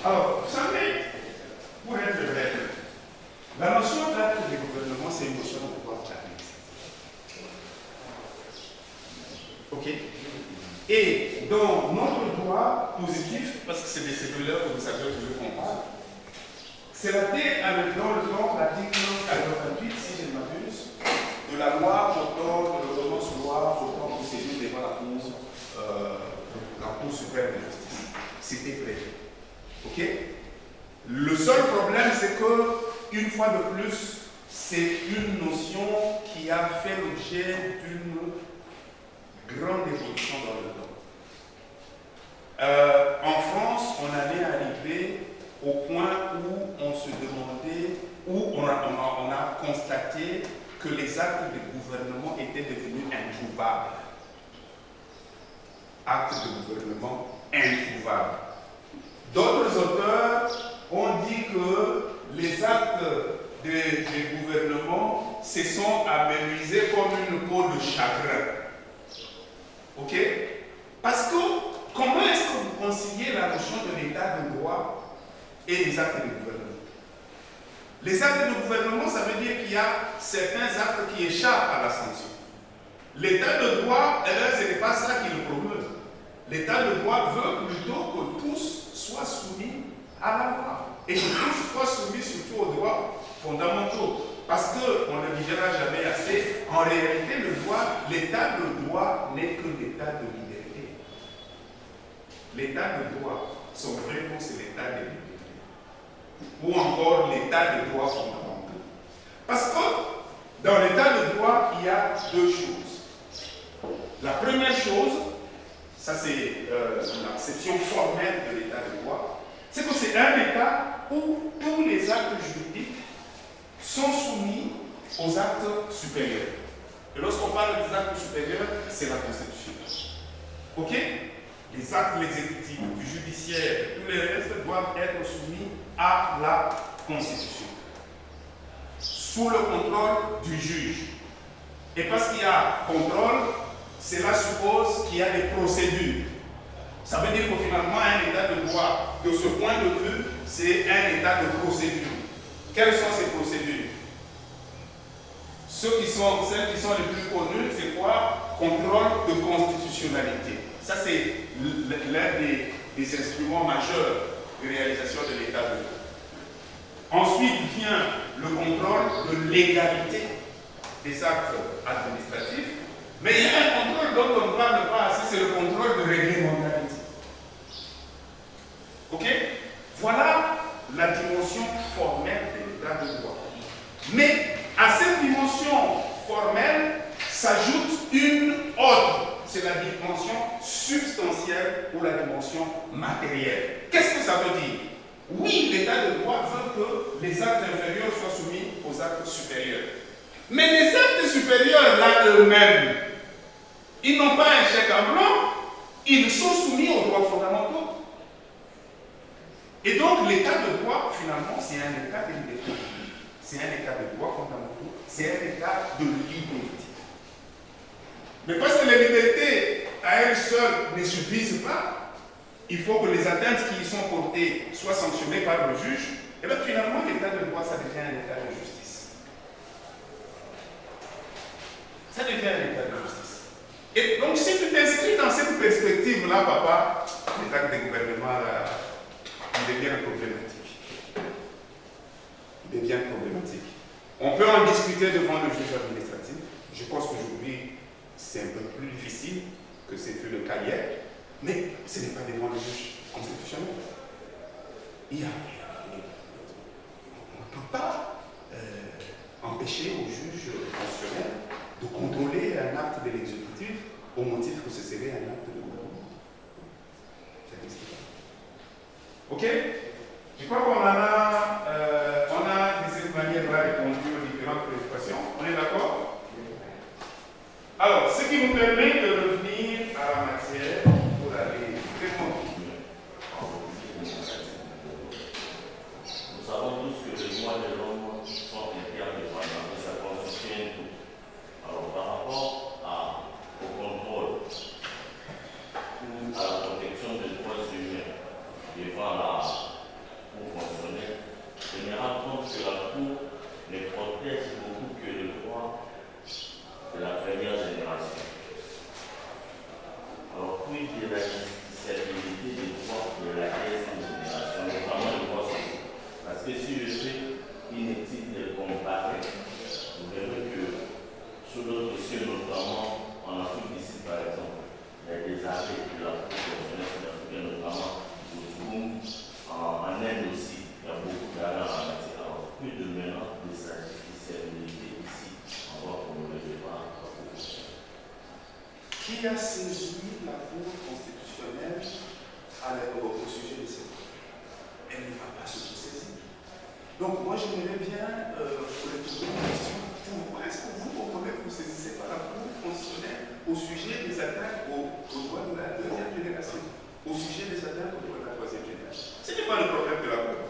Alors, vous savez, pour être vrai, la notion d'acte de gouvernement, c'est une notion de pouvoir administratif. Ok? Et dans notre droit positif, parce que c'est des séculaires que vous savez que je comprends, c'est la dans le temps l'article 88, si je ne m'abuse, de la loi portant de l'ordonnance loi portant procédure devant la Cour suprême de justice. C'était prévu. Ok? Le seul problème, c'est que, une fois de plus, c'est une notion qui a fait l'objet d'une grande évolution dans le temps. En France, on allait arriver au point où on se demandait, où on a constaté que les actes de gouvernement étaient devenus introuvables. Actes de gouvernement introuvables. D'autres auteurs ont dit que les actes de gouvernement se sont amenuisés comme une peau de chagrin. Ok? Parce que comment est-ce que vous conciliez la notion de l'état de droit et les actes de gouvernement? Les actes de gouvernement, ça veut dire qu'il y a certains actes qui échappent à la sanction. L'état de droit, ce n'est pas ça qui le promeut. L'état de droit veut plutôt que tous soient soumis à la loi. Et que tous soient soumis surtout aux droits fondamentaux. Parce qu'on ne le dira jamais assez, en réalité, l'état de droit n'est que l'état de liberté. L'état de droit, son vrai nom, c'est l'état de liberté. Ou encore l'état de droit fondamental. Parce que dans l'état de droit, il y a deux choses. La première chose, ça c'est l'acception formelle de l'état de droit, c'est que c'est un état où tous les actes juridiques sont soumis aux actes supérieurs. Et lorsqu'on parle des actes supérieurs, c'est la Constitution. Ok? Les actes exécutifs, du judiciaire, tous les restes doivent être soumis à la Constitution. Sous le contrôle du juge. Et parce qu'il y a contrôle, cela suppose qu'il y a des procédures. Ça veut dire que finalement, un état de droit, de ce point de vue, c'est un état de procédure. Quelles sont ces procédures? Celles qui sont les plus connues, c'est quoi? Contrôle de constitutionnalité. Ça, c'est l'un des instruments majeurs de réalisation de l'état de droit. Ensuite vient le contrôle de légalité des actes administratifs. Mais il y a un contrôle dont on ne parle pas assez, c'est le contrôle de réglementarité. Ok? Voilà la dimension formelle de l'état de droit. Mais à cette dimension formelle s'ajoute une autre. C'est la dimension substantielle ou la dimension matérielle. Qu'est-ce que ça veut dire? Oui, l'état de droit veut que les actes inférieurs soient soumis aux actes supérieurs. Mais les actes supérieurs, là eux-mêmes, ils n'ont pas un chèque en blanc, ils sont soumis aux droits fondamentaux. Et donc l'état de droit, finalement, c'est un état de liberté. C'est un état de droits fondamentaux, c'est un état de liberté. Mais parce que les libertés, à elles seules, ne suffisent pas, il faut que les atteintes qui y sont portées soient sanctionnées par le juge. Et bien finalement, l'état de droit, ça devient un état de justice. Ça devient un état de justice. Et donc, si tu t'inscris dans cette perspective-là, papa, l'état de gouvernement, là, il devient problématique. Il devient problématique. On peut en discuter devant le juge administratif. Je pense qu'aujourd'hui, c'est un peu plus difficile que c'était le cas hier, mais ce n'est pas devant le juge constitutionnel. On ne peut pas empêcher au juge constitutionnel de contrôler un acte de l'exécutif au motif que ce serait un acte de gouvernement. Ça n'existe pas. Ok? Je crois qu'on a de cette manière-là répondu aux différentes préoccupations. On est d'accord? Alors, ce qui nous permet de revenir à la matière pour aller répondre. Nous savons tous que les droits de l'homme sont interdépendants et ça constitue un tout. Alors, par rapport au contrôle ou à la protection des droits humains devant je me rends compte que la Cour ne protège beaucoup que le droit de la première génération. Alors, quid de la justiciabilité des droits de la deuxième génération, notamment le droit social? Parce que si je fais une étude de comparer, vous verrez que sur d'autres dossiers, notamment en Afrique d'ici par exemple, il y a des arrêts de la Cour constitutionnelle sud-africaine, notamment au Zoom, en Inde aussi, il y a beaucoup d'arrêts en matière. Alors, plus de maintenant de sa justiciabilité ici, on voit qu'on ne le fait pas. Qui a saisi la Cour constitutionnelle au sujet de cette loi? Elle ne va pas se saisir. Donc moi j'aimerais bien pour les questions, pourquoi est-ce que vous, au Québec, vous saisissez par la Cour constitutionnelle au sujet des attaques aux droits de la deuxième génération, au sujet des attaques aux droits de la troisième génération? Ce n'est pas le problème de la Cour.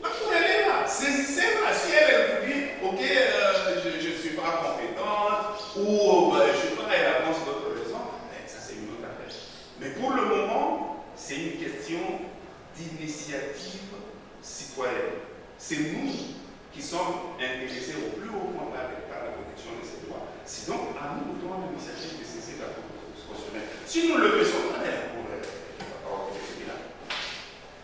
La Cour, elle est là, saisissez-la. Si elle vous dit, ok, je ne suis pas compétente, ou je ne sais pas, elle avance d'autres raisons, ça c'est une autre affaire. Mais pour le moment, c'est une question d'initiative citoyenne. C'est nous qui sommes intéressés au plus haut point par la protection de ces droits. C'est donc à nous de prendre l'initiative de cesser la Cour constitutionnelle. Si nous le faisons, on est là pour là.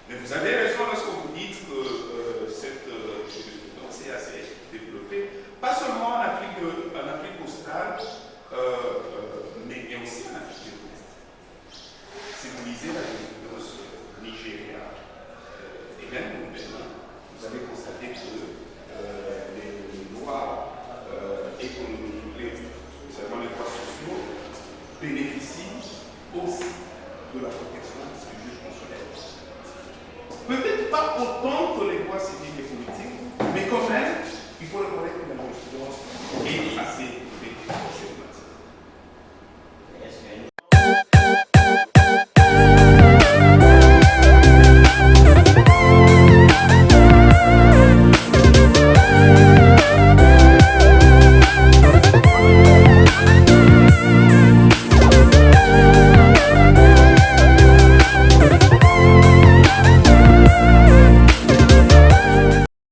Mais vous avez raison lorsque vous dites que cette jurisprudence est assez développée, pas seulement en Afrique australe, mais aussi en Afrique de l'Ouest. Si vous lisez la jurisprudence nigériane et même au Bénin, vous avez constaté que les lois économiques, notamment les droits sociaux, bénéficient aussi de la protection du juge constitutionnel. Peut-être pas autant que les droits civiques et politiques, mais quand même, il faut reconnaître que la jurisprudence est assez